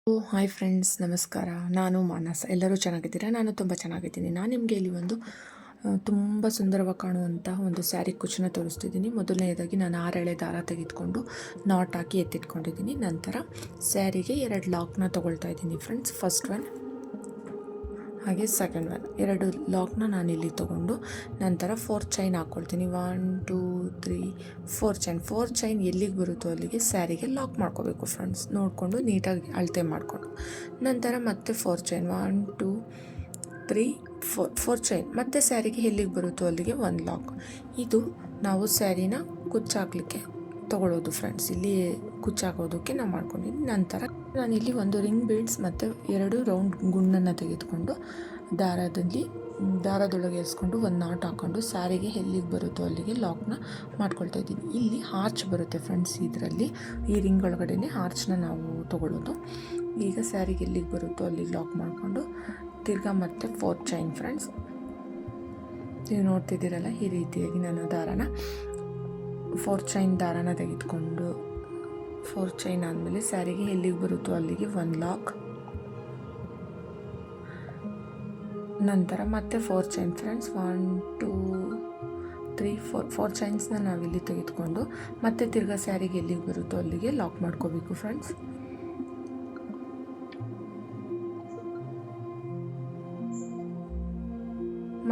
Hi friends, ನಮಸ್ಕಾರ. ನಾನು ಮಾನಸ. ಎಲ್ಲರೂ ಚೆನ್ನಾಗಿದ್ದೀರಾ? ನಾನು ತುಂಬ ಚೆನ್ನಾಗಿದ್ದೀನಿ. ನಾನು ನಿಮಗೆ ಇಲ್ಲಿ ಒಂದು ತುಂಬ ಸುಂದರವಾಗಿ ಕಾಣುವಂಥ ಒಂದು ಸ್ಯಾರಿ ಕುಚ್ಚನ್ನ ತೋರಿಸ್ತಿದ್ದೀನಿ. ಮೊದಲನೇದಾಗಿ ನಾನು 6 ಎಳೆ ದಾರ ತೆಗೆದುಕೊಂಡು ನಾಟ್ ಹಾಕಿ ಎತ್ತಿಟ್ಕೊಂಡಿದ್ದೀನಿ. ನಂತರ ಸ್ಯಾರಿಗೆ 2 ಲಾಕ್ನ ತೊಗೊಳ್ತಾ ಇದ್ದೀನಿ ಫ್ರೆಂಡ್ಸ್. ಫಸ್ಟ್ ಒನ್ ಹಾಗೆ ಸೆಕೆಂಡ್ ಒನ್, 2 ಲಾಕ್ನ ನಾನಿಲ್ಲಿ ತೊಗೊಂಡು ನಂತರ 4 ಚೈನ್ ಹಾಕ್ಕೊಳ್ತೀನಿ. 1 2 3 4 ಚೈನ್ ಎಲ್ಲಿಗೆ ಬರುತ್ತೋ ಅಲ್ಲಿಗೆ ಸ್ಯಾರಿಗೆ ಲಾಕ್ ಮಾಡ್ಕೋಬೇಕು ಫ್ರೆಂಡ್ಸ್. ನೋಡಿಕೊಂಡು ನೀಟಾಗಿ ಅಳತೆ ಮಾಡಿಕೊಂಡು ನಂತರ ಮತ್ತೆ 4 ಚೈನ್ 1 2 3 4 ಚೈನ್ ಮತ್ತೆ ಸ್ಯಾರಿಗೆ ಎಲ್ಲಿಗೆ ಬರುತ್ತೋ ಅಲ್ಲಿಗೆ 1 ಲಾಕ್. ಇದು ನಾವು ಸ್ಯಾರಿನ ಕುಚ್ಚಾಕಲಿಕ್ಕೆ ತೊಗೊಳ್ಳೋದು ಫ್ರೆಂಡ್ಸ್. ಇಲ್ಲಿ ಕುಚ್ಚಾಕೋದಕ್ಕೆ ನಾವು ಮಾಡ್ಕೊಂಡಿದ್ದೀನಿ. ನಂತರ ನಾನಿಲ್ಲಿ ಒಂದು ರಿಂಗ್ ಬೀಡ್ಸ್ ಮತ್ತು 2 ರೌಂಡ್ ಗುಂಡನ್ನು ತೆಗೆದುಕೊಂಡು ದಾರದೊಳಗೆ ಎಸ್ಕೊಂಡು ಒಂದು ನಾಟ್ ಹಾಕ್ಕೊಂಡು ಸ್ಯಾರಿಗೆ ಎಲ್ಲಿಗೆ ಬರುತ್ತೋ ಅಲ್ಲಿಗೆ ಲಾಕ್ನ ಮಾಡ್ಕೊಳ್ತಾ ಇದ್ದೀನಿ. ಇಲ್ಲಿ ಆರ್ಚ್ ಬರುತ್ತೆ ಫ್ರೆಂಡ್ಸ್. ಇದರಲ್ಲಿ ಈ ರಿಂಗ್ ಒಳಗಡೆ ಆರ್ಚ್ನ ನಾವು ತೊಗೊಳ್ಳೋದು. ಈಗ ಸ್ಯಾರಿಗೆ ಎಲ್ಲಿಗೆ ಬರುತ್ತೋ ಅಲ್ಲಿಗೆ ಲಾಕ್ ಮಾಡಿಕೊಂಡು ತಿರ್ಗಾ ಮತ್ತೆ 4 ಚೈನ್ ಫ್ರೆಂಡ್ಸ್. ನೀವು ನೋಡ್ತಿದ್ದೀರಲ್ಲ, ಈ ರೀತಿಯಾಗಿ ನಾನು 4 ಚೈನ್ ದಾರಾನ ತೆಗೆದುಕೊಂಡು 4 ಚೈನ್ ಆದಮೇಲೆ ಸ್ಯಾರಿಗೆ ಎಲ್ಲಿಗೆ ಬರುತ್ತೋ ಅಲ್ಲಿಗೆ 1 ಲಾಕ್. ನಂತರ ಮತ್ತೆ 4 ಚೈನ್ ಫ್ರೆಂಡ್ಸ್. 1 2 3 4 ಚೈನ್ಸ್ನ ನಾವಿಲ್ಲಿ ತೆಗೆದುಕೊಂಡು ಮತ್ತೆ ತಿರ್ಗಾ ಸ್ಯಾರಿಗೆ ಎಲ್ಲಿಗೆ ಬರುತ್ತೋ ಅಲ್ಲಿಗೆ ಲಾಕ್ ಮಾಡ್ಕೋಬೇಕು ಫ್ರೆಂಡ್ಸ್.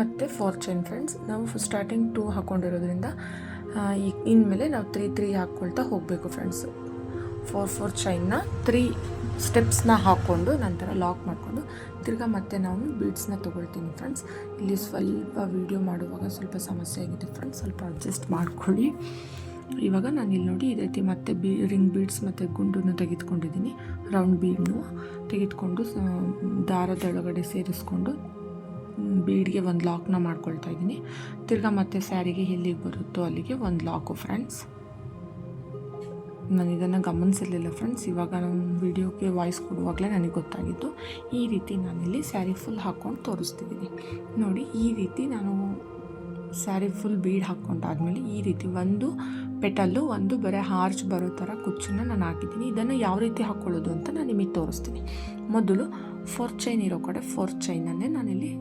ಮತ್ತು 4 ಚೈನ್ ಫ್ರೆಂಡ್ಸ್. ನಾವು ಸ್ಟಾರ್ಟಿಂಗ್ 2 ಹಾಕ್ಕೊಂಡಿರೋದ್ರಿಂದ ಇನ್ಮೇಲೆ ನಾವು 3 ಹಾಕ್ಕೊಳ್ತಾ ಹೋಗಬೇಕು ಫ್ರೆಂಡ್ಸ್. 4 ಚೈನ್ನ 3 ಸ್ಟೆಪ್ಸ್ನ ಹಾಕ್ಕೊಂಡು ನಂತರ ಲಾಕ್ ಮಾಡಿಕೊಂಡು ತಿರ್ಗಾ ಮತ್ತೆ ನಾವು ಬೀಡ್ಸ್ನ ತೊಗೊಳ್ತೀನಿ ಫ್ರೆಂಡ್ಸ್. ಇಲ್ಲಿ ಸ್ವಲ್ಪ ವಿಡಿಯೋ ಮಾಡುವಾಗ ಸ್ವಲ್ಪ ಸಮಸ್ಯೆ ಆಗಿದೆ ಫ್ರೆಂಡ್ಸ್, ಸ್ವಲ್ಪ ಅಡ್ಜಸ್ಟ್ ಮಾಡ್ಕೊಳ್ಳಿ. ಇವಾಗ ನಾನು ಇಲ್ಲಿ ನೋಡಿ ಈ ರೀತಿ ಮತ್ತೆ ರಿಂಗ್ ಬೀಡ್ಸ್ ಮತ್ತು ಗುಂಡನ್ನು ತೆಗೆದುಕೊಂಡಿದ್ದೀನಿ. ರೌಂಡ್ ಬೀಡ್ನು ತೆಗೆದುಕೊಂಡು ದಾರದೊಳಗಡೆ ಸೇರಿಸ್ಕೊಂಡು ಬೀಡ್ಗೆ 1 ಲಾಕ್ನ ಮಾಡ್ಕೊಳ್ತಾ ಇದ್ದೀನಿ. ತಿರ್ಗಾ ಮತ್ತೆ ಸ್ಯಾರಿಗೆ ಎಲ್ಲಿಗೆ ಬರುತ್ತೋ ಅಲ್ಲಿಗೆ 1 ಲಾಕು ಫ್ರೆಂಡ್ಸ್. ನಾನು ಇದನ್ನು ಗಮನಿಸಿರಲಿಲ್ಲ ಫ್ರೆಂಡ್ಸ್. ಇವಾಗ ನಾನು ವಿಡಿಯೋಗೆ ವಾಯ್ಸ್ ಕೊಡುವಾಗಲೇ ನನಗೆ ಗೊತ್ತಾಗಿದ್ದು. ಈ ರೀತಿ ನಾನಿಲ್ಲಿ ಸ್ಯಾರಿ ಫುಲ್ ಹಾಕ್ಕೊಂಡು ತೋರಿಸ್ತಿದ್ದೀನಿ ನೋಡಿ. ಈ ರೀತಿ ನಾನು ಸ್ಯಾರಿ ಫುಲ್ ಬೀಡ್ ಹಾಕ್ಕೊಂಡಾದ್ಮೇಲೆ ಈ ರೀತಿ ಒಂದು ಪೆಟಲ್ಲು ಒಂದು ಬರೀ ಆರ್ಚ್ ಬರೋ ಥರ ಕುಚ್ಚನ್ನು ನಾನು ಹಾಕಿದ್ದೀನಿ. ಇದನ್ನು ಯಾವ ರೀತಿ ಹಾಕ್ಕೊಳ್ಳೋದು ಅಂತ ನಾನು ನಿಮಗೆ ತೋರಿಸ್ತೀನಿ. ಮೊದಲು 4 ಚೈನ್ ಇರೋ ಕಡೆ 4 ಚೈನನ್ನೇ ನಾನಿಲ್ಲಿ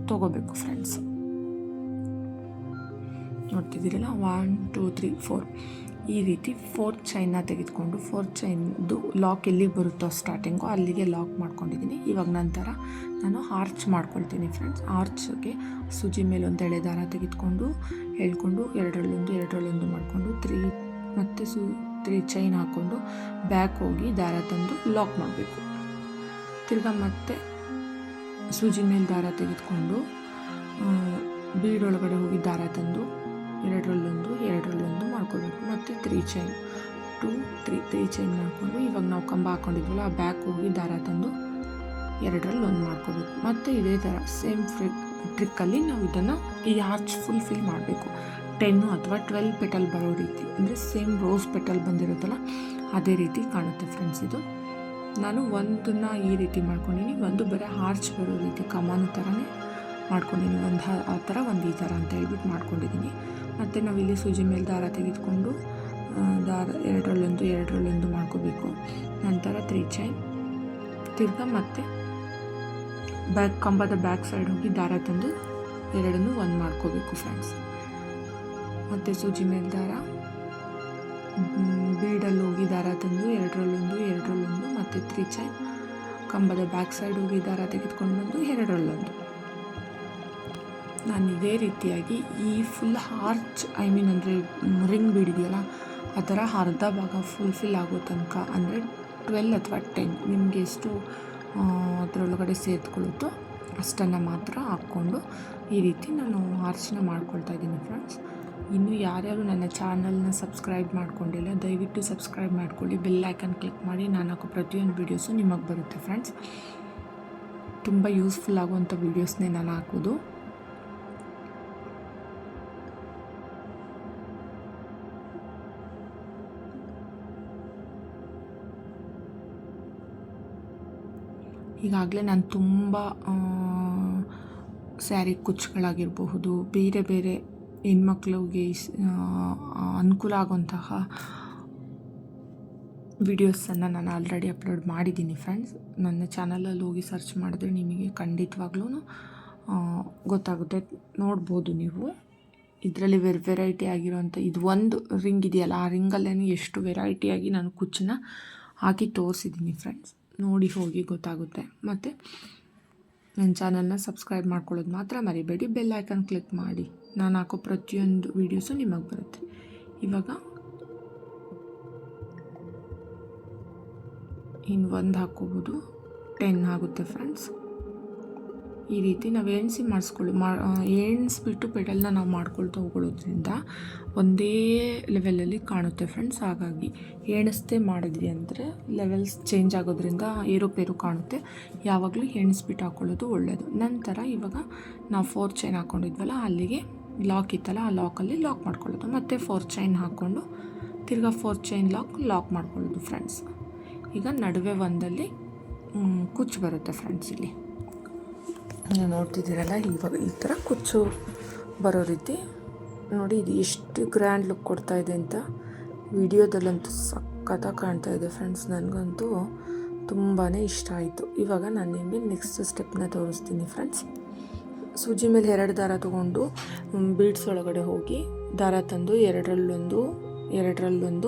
ತೊಗೋಬೇಕು ಫ್ರೆಂಡ್ಸ್. ನೋಡ್ತಿದ್ದೀರಲ್ಲ, 1 2 3 4 ಈ ರೀತಿ 4 ಚೈನ್ನ ತೆಗೆದುಕೊಂಡು 4 ಚೈನ್ದು ಲಾಕ್ ಎಲ್ಲಿಗೆ ಬರುತ್ತೋ ಸ್ಟಾರ್ಟಿಂಗು ಅಲ್ಲಿಗೆ ಲಾಕ್ ಮಾಡ್ಕೊಂಡಿದ್ದೀನಿ. ಇವಾಗ ನಂತರ ನಾನು ಆರ್ಚ್ ಮಾಡ್ಕೊಳ್ತೀನಿ ಫ್ರೆಂಡ್ಸ್. ಆರ್ಚ್ಗೆ ಸೂಜಿ ಮೇಲೆ ಒಂದು ಎಳೆ ದಾರ ತೆಗೆದುಕೊಂಡು ಎಳ್ಕೊಂಡು ಎರಡರಲ್ಲೊಂದು ಮಾಡಿಕೊಂಡು 3 ಮತ್ತು 3 ಚೈನ್ ಹಾಕ್ಕೊಂಡು ಬ್ಯಾಕ್ ಹೋಗಿ ದಾರ ತಂದು ಲಾಕ್ ಮಾಡಬೇಕು. ತಿರ್ಗಾ ಮತ್ತೆ ಸೂಜಿ ಮೇಲೆ ದಾರ ತೆಗೆದುಕೊಂಡು ಬೀಡೊಳಗಡೆ ಹೋಗಿ ದಾರ ತಂದು ಎರಡರಲ್ಲೊಂದು ಮಾಡ್ಕೋಬೇಕು. ಮತ್ತು 3 ಚೈನ್ 2 3 ಚೈನ್ ಮಾಡಿಕೊಂಡು ಇವಾಗ ನಾವು ಕಂಬ ಹಾಕ್ಕೊಂಡಿದ್ವಲ್ಲ ಆ ಬ್ಯಾಕ್ ಹೋಗಿ ದಾರ ತಂದು ಎರಡರಲ್ಲೊಂದು ಮಾಡ್ಕೋಬೇಕು. ಮತ್ತು ಇದೇ ಥರ ಸೇಮ್ ಟ್ರಿಕ್ಕಲ್ಲಿ ನಾವು ಇದನ್ನು ಈ ಆರ್ಚ್ ಫಿಲ್ ಮಾಡಬೇಕು. 10 ಅಥವಾ 12 ಪೆಟಲ್ ಬರೋ ರೀತಿ, ಅಂದರೆ ಸೇಮ್ ರೋಸ್ ಪೆಟಲ್ ಬಂದಿರುತ್ತಲ್ಲ ಅದೇ ರೀತಿ ಕಾಣುತ್ತೆ ಫ್ರೆಂಡ್ಸ್. ಇದು ನಾನು ಒಂದನ್ನು ಈ ರೀತಿ ಮಾಡ್ಕೊಂಡಿನಿ, ಒಂದು ಬರೀ ಆರ್ಚ್ ಬರೋ ರೀತಿ ಕಮಾನು ಥರನೇ ಮಾಡ್ಕೊಂಡಿನಿ. ಒಂದು ಆ ಥರ ಒಂದು ಈ ಥರ ಅಂತ ಹೇಳ್ಬಿಟ್ಟು ಮಾಡ್ಕೊಂಡಿದ್ದೀನಿ. ಮತ್ತು ನಾವಿಲ್ಲಿ ಸೂಜಿ ಮೇಲೆ ದಾರ ತೆಗೆದುಕೊಂಡು ಎರಡರಲ್ಲೊಂದು ಮಾಡ್ಕೋಬೇಕು. ನಂತರ 3 ಚೈನ್ ತಿರ್ಗಾ ಮತ್ತೆ ಕಂಬದ ಬ್ಯಾಕ್ ಸೈಡ್ ಹೋಗಿ ದಾರ ತಂದು ಎರಡನ್ನೂ ಒಂದು ಮಾಡ್ಕೋಬೇಕು ಫ್ರೆಂಡ್ಸ್. ಮತ್ತು ಸೂಜಿ ಮೇಲೆ ದಾರ ಬೀಡಲ್ಲಿ ಹೋಗಿ ದಾರ ತಂದು ಎರಡರಲ್ಲೊಂದು ಮತ್ತು 3 ಚೈನ್ ಕಂಬದ ಬ್ಯಾಕ್ ಸೈಡ್ ಹೋಗಿ ದಾರ ತೆಗೆದುಕೊಂಡು ಬಂದು ಎರಡರಲ್ಲೊಂದು. ನಾನು ಇದೇ ರೀತಿಯಾಗಿ ಈ ಫುಲ್ ಆರ್ಚ್ ಅಂದರೆ ರಿಂಗ್ ಬೀಡಿದೆಯಲ್ಲ ಆ ಥರ ಅರ್ಧ ಭಾಗ ಫುಲ್ ಆಗೋ ತನಕ, ಅಂದರೆ 12 ಅಥವಾ 10 ನಿಮಗೆ ಎಷ್ಟು ಅದರೊಳಗಡೆ ಸೇರಿಕೊಳ್ಳುತ್ತೋ ಅಷ್ಟನ್ನು ಮಾತ್ರ ಹಾಕ್ಕೊಂಡು ಈ ರೀತಿ ನಾನು ಆರ್ಚನ್ನ ಮಾಡ್ಕೊಳ್ತಾ ಇದ್ದೀನಿ ಫ್ರೆಂಡ್ಸ್. ಇನ್ನು ಯಾರ್ಯಾರು ನನ್ನ ಚಾನಲ್ನ ಸಬ್ಸ್ಕ್ರೈಬ್ ಮಾಡ್ಕೊಂಡಿಲ್ಲ ದಯವಿಟ್ಟು ಸಬ್ಸ್ಕ್ರೈಬ್ ಮಾಡ್ಕೊಳ್ಳಿ. ಬೆಲ್ ಐಕನ್ ಕ್ಲಿಕ್ ಮಾಡಿ. ನಾನು ಹಾಕೋ ಪ್ರತಿಯೊಂದು ವೀಡಿಯೋಸು ನಿಮಗೆ ಬರುತ್ತೆ ಫ್ರೆಂಡ್ಸ್. ತುಂಬ ಯೂಸ್ಫುಲ್ ಆಗುವಂಥ ವೀಡಿಯೋಸ್ನೇ ನಾನು ಹಾಕೋದು. ಈಗಾಗಲೇ ನಾನು ತುಂಬ ಸ್ಯಾರಿ ಕುಚ್ಚುಗಳಾಗಿರಬಹುದು, ಬೇರೆ ಹೆಣ್ಮಕ್ಳಿಗೆ ಅನುಕೂಲ ಆಗುವಂತಹ ವಿಡಿಯೋಸನ್ನು ನಾನು ಆಲ್ರೆಡಿ ಅಪ್ಲೋಡ್ ಮಾಡಿದ್ದೀನಿ ಫ್ರೆಂಡ್ಸ್. ನನ್ನ ಚಾನಲಲ್ಲಿ ಹೋಗಿ ಸರ್ಚ್ ಮಾಡಿದ್ರೆ ನಿಮಗೆ ಖಂಡಿತವಾಗ್ಲೂ ಗೊತ್ತಾಗುತ್ತೆ, ನೋಡ್ಬೋದು ನೀವು. ಇದರಲ್ಲಿ ವೆರೈಟಿ ಆಗಿರೋಂಥ ಇದು ಒಂದು ರಿಂಗ್ ಇದೆಯಲ್ಲ, ಆ ರಿಂಗಲ್ಲೇ ಎಷ್ಟು ವೆರೈಟಿಯಾಗಿ ನಾನು ಕುಚ್ಚನ್ನ ಹಾಕಿ ತೋರಿಸಿದ್ದೀನಿ ಫ್ರೆಂಡ್ಸ್. ನೋಡಿ ಹೋಗಿ ಗೊತ್ತಾಗುತ್ತೆ. ಮತ್ತು ನನ್ನ ಚಾನಲ್ನ ಸಬ್ಸ್ಕ್ರೈಬ್ ಮಾಡ್ಕೊಳ್ಳೋದು ಮಾತ್ರ ಮರಿಬೇಡಿ. ಬೆಲ್ ಐಕನ್ ಕ್ಲಿಕ್ ಮಾಡಿ, ನಾನು ಹಾಕೋ ಪ್ರತಿಯೊಂದು ವೀಡಿಯೋಸು ನಿಮಗೆ ಬರುತ್ತೆ. ಇವಾಗ ಇನ್ನು ಒಂದು ಹಾಕ್ಕೋಬೋದು, 10 ಆಗುತ್ತೆ ಫ್ರೆಂಡ್ಸ್. ಈ ರೀತಿ ನಾವು ಎಣಿಸ್ಬಿಟ್ಟು ಪೆಡಲ್ನ ನಾವು ಮಾಡ್ಕೊಳ್ತಾ ಹೋಗೋದ್ರಿಂದ ಒಂದೇ ಲೆವೆಲಲ್ಲಿ ಕಾಣುತ್ತೆ ಫ್ರೆಂಡ್ಸ್. ಹಾಗಾಗಿ ಎಣಿಸ್ದೇ ಮಾಡಿದ್ವಿ ಅಂದರೆ ಲೆವೆಲ್ಸ್ ಚೇಂಜ್ ಆಗೋದ್ರಿಂದ ಏರುಪೇರು ಕಾಣುತ್ತೆ. ಯಾವಾಗಲೂ ಎಣಿಸ್ಬಿಟ್ಟು ಹಾಕ್ಕೊಳ್ಳೋದು ಒಳ್ಳೆಯದು. ನಂತರ ಇವಾಗ ನಾವು 4 ಚೈನ್ ಹಾಕ್ಕೊಂಡಿದ್ವಲ್ಲ, ಅಲ್ಲಿಗೆ ಲಾಕ್ ಇತ್ತಲ್ಲ, ಆ ಲಾಕಲ್ಲಿ ಲಾಕ್ ಮಾಡ್ಕೊಳ್ಳೋದು. ಮತ್ತು 4 ಚೈನ್ ಹಾಕ್ಕೊಂಡು ತಿರ್ಗಾ 4 ಚೈನ್ ಲಾಕ್ ಮಾಡ್ಕೊಳ್ಳೋದು ಫ್ರೆಂಡ್ಸ್. ಈಗ ನಡುವೆ ಒಂದಲ್ಲಿ ಕುಚ್ಚು ಬರುತ್ತೆ ಫ್ರೆಂಡ್ಸ್. ಇಲ್ಲಿ ನೀವು ನೋಡ್ತಿದ್ದೀರಲ್ಲ, ಇವಾಗ ಈ ಥರ ಕುಚ್ಚು ಬರೋ ರೀತಿ ನೋಡಿ. ಇದು ಎಷ್ಟು ಗ್ರ್ಯಾಂಡ್ ಲುಕ್ ಕೊಡ್ತಾ ಇದೆ ಅಂತ ವಿಡಿಯೋದಲ್ಲಂತೂ ಸಖತ್ತಾಗಿ ಕಾಣ್ತಾ ಇದೆ ಫ್ರೆಂಡ್ಸ್. ನನಗಂತೂ ತುಂಬಾ ಇಷ್ಟ ಆಯಿತು. ಇವಾಗ ನಾನು ನಿಮಗೆ ನೆಕ್ಸ್ಟ್ ಸ್ಟೆಪ್ನ ತೋರಿಸ್ತೀನಿ ಫ್ರೆಂಡ್ಸ್. ಸೂಜಿ ಮೇಲೆ 2 ದಾರ ತೊಗೊಂಡು ಬೀಡ್ಸ್ ಒಳಗಡೆ ಹೋಗಿ ದಾರ ತಂದು ಎರಡರಲ್ಲೊಂದು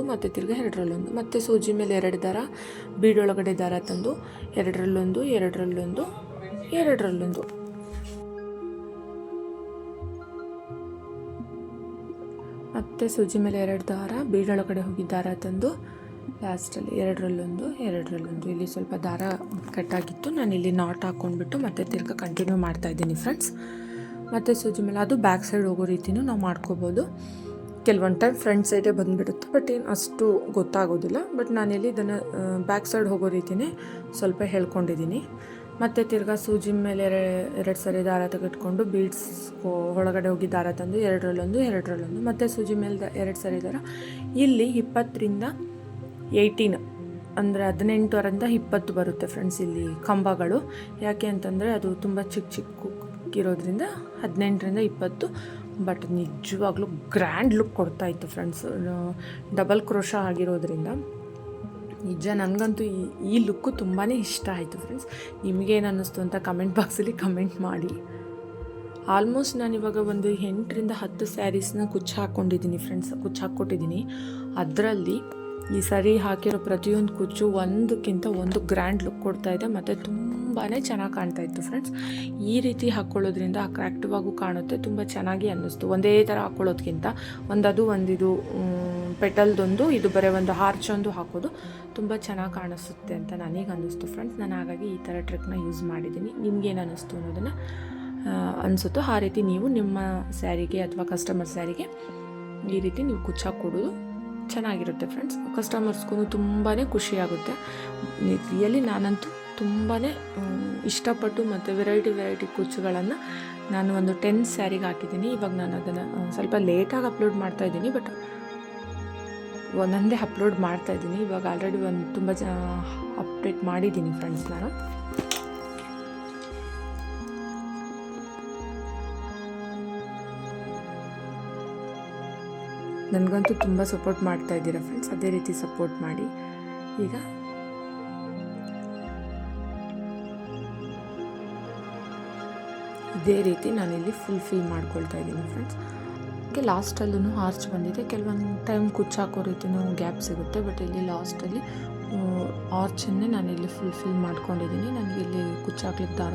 ಮತ್ತು ತಿರ್ಗಿ 2ರಲ್ಲೊಂದು, ಮತ್ತು ಸೂಜಿ ಮೇಲೆ 2 ದಾರ ಬೀಡೊಳಗಡೆ ದಾರ ತಂದು ಎರಡರಲ್ಲೊಂದು ಮತ್ತು ಸೂಜಿ ಮೇಲೆ 2 ದಾರ ಬೀಡೊಳಗಡೆ ಹೋಗಿ ದಾರ ತಂದು ಲಾಸ್ಟಲ್ಲಿ ಎರಡರಲ್ಲೊಂದು. ಇಲ್ಲಿ ಸ್ವಲ್ಪ ದಾರ ಕಟ್ಟಾಗಿತ್ತು, ನಾನಿಲ್ಲಿ ನಾಟ್ ಹಾಕ್ಕೊಂಡ್ಬಿಟ್ಟು ಮತ್ತೆ ತಿರ್ಗಿ ಕಂಟಿನ್ಯೂ ಮಾಡ್ತಾಯಿದ್ದೀನಿ ಫ್ರೆಂಡ್ಸ್. ಮತ್ತು ಸೂಜಿ ಮೇಲೆ ಅದು ಬ್ಯಾಕ್ ಸೈಡ್ ಹೋಗೋ ರೀತಿಯೂ ನಾವು ಮಾಡ್ಕೋಬೋದು. ಕೆಲವೊಂದು ಟೈಮ್ ಫ್ರಂಟ್ ಸೈಡೇ ಬಂದುಬಿಡುತ್ತೆ, ಬಟ್ ಏನು ಅಷ್ಟು ಗೊತ್ತಾಗೋದಿಲ್ಲ. ಬಟ್ ನಾನಿಲ್ಲಿ ಇದನ್ನು ಬ್ಯಾಕ್ ಸೈಡ್ ಹೋಗೋ ರೀತಿಯೇ ಸ್ವಲ್ಪ ಹೇಳ್ಕೊಂಡಿದ್ದೀನಿ. ಮತ್ತು ತಿರ್ಗಾ ಸೂಜಿ ಮೇಲೆ 2 ಸರಿ ದಾರ ತೆಗೆದುಕೊಂಡು ಬೀಡ್ಸ್ ಒಳಗಡೆ ಹೋಗಿ ದಾರ ತಂದು ಎರಡರಲ್ಲೊಂದು ಮತ್ತು ಸೂಜಿ ಮೇಲೆ 2 ಸರಿ ದಾರ. ಇಲ್ಲಿ 20ರಿಂದ 18 ಅಂದರೆ 18ರಿಂದ 20 ಬರುತ್ತೆ ಫ್ರೆಂಡ್ಸ್ ಇಲ್ಲಿ ಕಂಬಗಳು. ಯಾಕೆ ಅಂತಂದರೆ ಅದು ತುಂಬ ಚಿಕ್ಕಿರೋದ್ರಿಂದ 18ರಿಂದ 20. ಬಟ್ ನಿಜವಾಗ್ಲೂ ಗ್ರ್ಯಾಂಡ್ ಲುಕ್ ಕೊಡ್ತಾಯಿತ್ತು ಫ್ರೆಂಡ್ಸ್. ಡಬಲ್ ಕ್ರೋಶಾ ಆಗಿರೋದ್ರಿಂದ ನಿಜ ನನಗಂತೂ ಈ ಲುಕ್ಕು ತುಂಬಾ ಇಷ್ಟ ಆಯಿತು ಫ್ರೆಂಡ್ಸ್. ನಿಮಗೇನು ಅನ್ನಿಸ್ತು ಅಂತ ಕಮೆಂಟ್ ಬಾಕ್ಸಲ್ಲಿ ಕಮೆಂಟ್ ಮಾಡಿ. ಆಲ್ಮೋಸ್ಟ್ ನಾನಿವಾಗ ಒಂದು 8ರಿಂದ 10 ಸ್ಯಾರೀಸ್ನ ಕುಚ್ಚು ಹಾಕ್ಕೊಂಡಿದ್ದೀನಿ ಫ್ರೆಂಡ್ಸ್, ಕುಚ್ಚು ಹಾಕ್ಕೊಟ್ಟಿದ್ದೀನಿ. ಅದರಲ್ಲಿ ಈ ಸರಿ ಹಾಕಿರೋ ಪ್ರತಿಯೊಂದು ಕುಚ್ಚು ಒಂದಕ್ಕಿಂತ ಒಂದು ಗ್ರ್ಯಾಂಡ್ ಲುಕ್ ಕೊಡ್ತಾಯಿದೆ ಮತ್ತು ತುಂಬಾ ಚೆನ್ನಾಗಿ ಕಾಣ್ತಾಯಿತ್ತು ಫ್ರೆಂಡ್ಸ್. ಈ ರೀತಿ ಹಾಕ್ಕೊಳ್ಳೋದ್ರಿಂದ ಅಟ್ರಾಕ್ಟಿವ್ ಆಗೂ ಕಾಣುತ್ತೆ, ತುಂಬ ಚೆನ್ನಾಗಿ ಅನ್ನಿಸ್ತು. ಒಂದೇ ಥರ ಹಾಕ್ಕೊಳ್ಳೋದ್ಕಿಂತ ಒಂದಿದು ಪೆಟಲ್ದೊಂದು, ಇದು ಬರೀ ಒಂದು ಹಾರ್ಚೊಂದು ಹಾಕೋದು ತುಂಬ ಚೆನ್ನಾಗಿ ಕಾಣಿಸುತ್ತೆ ಅಂತ ನನಗೆ ಅನ್ನಿಸ್ತು ಫ್ರೆಂಡ್ಸ್. ನಾನು ಹಾಗಾಗಿ ಈ ಥರ ಟ್ರಿಕ್ನ ಯೂಸ್ ಮಾಡಿದ್ದೀನಿ. ನಿಮ್ಗೇನು ಅನ್ನಿಸ್ತು ಅನ್ನೋದನ್ನು ಅನಿಸುತ್ತೋ ಆ ರೀತಿ ನೀವು ನಿಮ್ಮ ಸ್ಯಾರಿಗೆ ಅಥವಾ ಕಸ್ಟಮರ್ ಸ್ಯಾರಿಗೆ ಈ ರೀತಿ ನೀವು ಕುಚ್ಚು ಹಾಕ್ಕೊಡೋದು ಚೆನ್ನಾಗಿರುತ್ತೆ ಫ್ರೆಂಡ್ಸ್. ಕಸ್ಟಮರ್ಸ್ಗೂ ತುಂಬಾ ಖುಷಿಯಾಗುತ್ತೆ. ರಿಯಲಿ ನಾನಂತೂ ತುಂಬಾ ಇಷ್ಟಪಟ್ಟು ಮತ್ತು ವೆರೈಟಿ ಕುಚ್ಚುಗಳನ್ನು ನಾನು ಒಂದು 10 ಸ್ಯಾರಿಗೆ ಹಾಕಿದ್ದೀನಿ. ಇವಾಗ ನಾನು ಅದನ್ನು ಸ್ವಲ್ಪ ಲೇಟಾಗಿ ಅಪ್ಲೋಡ್ ಮಾಡ್ತಾಯಿದ್ದೀನಿ, ಬಟ್ ಒಂದೊಂದೇ ಅಪ್ಲೋಡ್ ಮಾಡ್ತಾಯಿದ್ದೀನಿ. ಇವಾಗ ಆಲ್ರೆಡಿ ತುಂಬ ಅಪ್ಡೇಟ್ ಮಾಡಿದ್ದೀನಿ ಫ್ರೆಂಡ್ಸ್ ನಾನು. ನನಗಂತೂ ತುಂಬ ಸಪೋರ್ಟ್ ಮಾಡ್ತಾ ಇದ್ದೀರಾ ಫ್ರೆಂಡ್ಸ್, ಅದೇ ರೀತಿ ಸಪೋರ್ಟ್ ಮಾಡಿ. ಈಗ ಇದೇ ರೀತಿ ನಾನಿಲ್ಲಿ ಫುಲ್ಫಿಲ್ ಮಾಡ್ಕೊಳ್ತಾ ಇದ್ದೀನಿ ಫ್ರೆಂಡ್ಸ್. ಲಾಸ್ಟಲ್ಲೂ ಆರ್ಚ್ ಬಂದಿದೆ. ಕೆಲವೊಂದು ಟೈಮ್ ಕುಚ್ಚು ಹಾಕೋ ರೀತಿಯೂ ಗ್ಯಾಪ್ ಸಿಗುತ್ತೆ, ಬಟ್ ಇಲ್ಲಿ ಲಾಸ್ಟಲ್ಲಿ ಆರ್ಚನ್ನೇ ನಾನಿಲ್ಲಿ ಫುಲ್ಫಿಲ್ ಮಾಡ್ಕೊಂಡಿದ್ದೀನಿ. ನನಗೆ ಇಲ್ಲಿ ಕುಚ್ಚು ಹಾಕ್ಲಿಕ್ಕೆ ದಾರ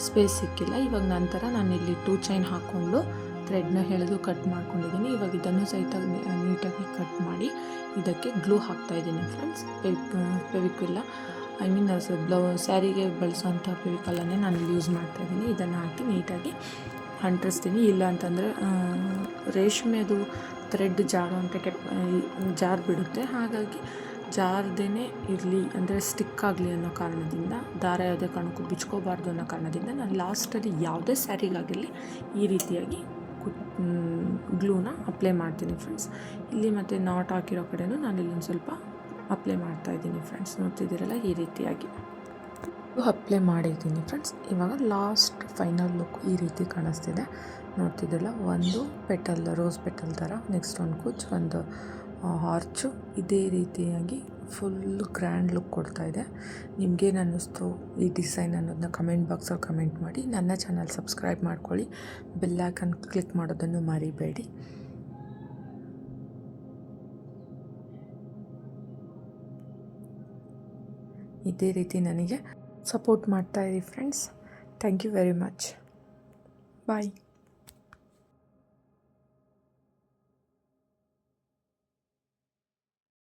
ಸ್ಪೇಸ್ ಸಿಕ್ಕಿಲ್ಲ. ಇವಾಗ ನಂತರ ನಾನಿಲ್ಲಿ 2 ಚೈನ್ ಹಾಕ್ಕೊಂಡು ಥ್ರೆಡ್ನ ಎಳೆದು ಕಟ್ ಮಾಡ್ಕೊಂಡಿದ್ದೀನಿ. ಇವಾಗ ಇದನ್ನು ಸಹಿತ ನೀಟಾಗಿ ಕಟ್ ಮಾಡಿ ಇದಕ್ಕೆ ಗ್ಲೂ ಹಾಕ್ತಾಯಿದ್ದೀನಿ ಫ್ರೆಂಡ್ಸ್. ಫೆವಿಕ್ವಿಲ್ಲ ಸ್ಯಾರಿಗೆ ಬಳಸೋಂಥ ಫೆವಿಕಲ್ಲನ್ನೇ ನಾನು ಯೂಸ್ ಮಾಡ್ತಾಯಿದ್ದೀನಿ. ಇದನ್ನು ಹಾಕಿ ನೀಟಾಗಿ ಅಂಟಿಸ್ತೀನಿ. ಇಲ್ಲ ಅಂತಂದರೆ ರೇಷ್ಮೆದು ಥ್ರೆಡ್ ಜಾರ್ ಬಿಡುತ್ತೆ. ಹಾಗಾಗಿ ಜಾರದೇ ಇರಲಿ ಅಂದರೆ ಸ್ಟಿಕ್ ಆಗಲಿ ಅನ್ನೋ ಕಾರಣದಿಂದ, ದಾರ ಯಾವುದೇ ಕಾರಣಕ್ಕೂ ಬಿಚ್ಕೋಬಾರ್ದು ಅನ್ನೋ ಕಾರಣದಿಂದ ನಾನು ಲಾಸ್ಟಲ್ಲಿ ಯಾವುದೇ ಸ್ಯಾರಿಗಾಗಿರಲಿ ಈ ರೀತಿಯಾಗಿ ಗ್ಲೂನ ಅಪ್ಲೈ ಮಾಡ್ತೀನಿ ಫ್ರೆಂಡ್ಸ್. ಇಲ್ಲಿ ಮತ್ತು ನಾಟ್ ಹಾಕಿರೋ ಕಡೆನೂ ನಾನು ಇಲ್ಲೊಂದು ಸ್ವಲ್ಪ ಅಪ್ಲೈ ಮಾಡ್ತಾಯಿದ್ದೀನಿ ಫ್ರೆಂಡ್ಸ್. ನೋಡ್ತಿದ್ದೀರಲ್ಲ ಈ ರೀತಿಯಾಗಿ ಅಪ್ಲೈ ಮಾಡಿದ್ದೀನಿ ಫ್ರೆಂಡ್ಸ್. ಇವಾಗ ಲಾಸ್ಟ್ ಫೈನಲ್ ಲುಕ್ ಈ ರೀತಿ ಕಾಣಿಸ್ತಿದೆ. ನೋಡ್ತಿದ್ದಿಲ್ಲ, ಒಂದು ಪೆಟಲ್ ರೋಸ್ ಪೆಟಲ್ ಥರ, ನೆಕ್ಸ್ಟ್ ಒಂದು ಕುಚ್, ಒಂದು ಆರ್ಚು ಇದೇ ರೀತಿಯಾಗಿ ಫುಲ್ ಗ್ರ್ಯಾಂಡ್ ಲುಕ್ ಕೊಡ್ತಾ ಇದೆ. ನಿಮ್ಗೇನು ಅನ್ನಿಸ್ತು ಈ ಡಿಸೈನ್ ಅನ್ನೋದನ್ನ ಕಮೆಂಟ್ ಬಾಕ್ಸಲ್ಲಿ ಕಮೆಂಟ್ ಮಾಡಿ. ನನ್ನ ಚಾನಲ್ ಸಬ್ಸ್ಕ್ರೈಬ್ ಮಾಡ್ಕೊಳ್ಳಿ, ಬೆಲ್ ಐಕಾನ್ ಕ್ಲಿಕ್ ಮಾಡೋದನ್ನು ಮರಿಬೇಡಿ. ಇದೇ ರೀತಿ ನನಗೆ ಸಪೋರ್ಟ್ ಮಾಡ್ತಾಯಿರಿ friends. Thank you very much. Bye.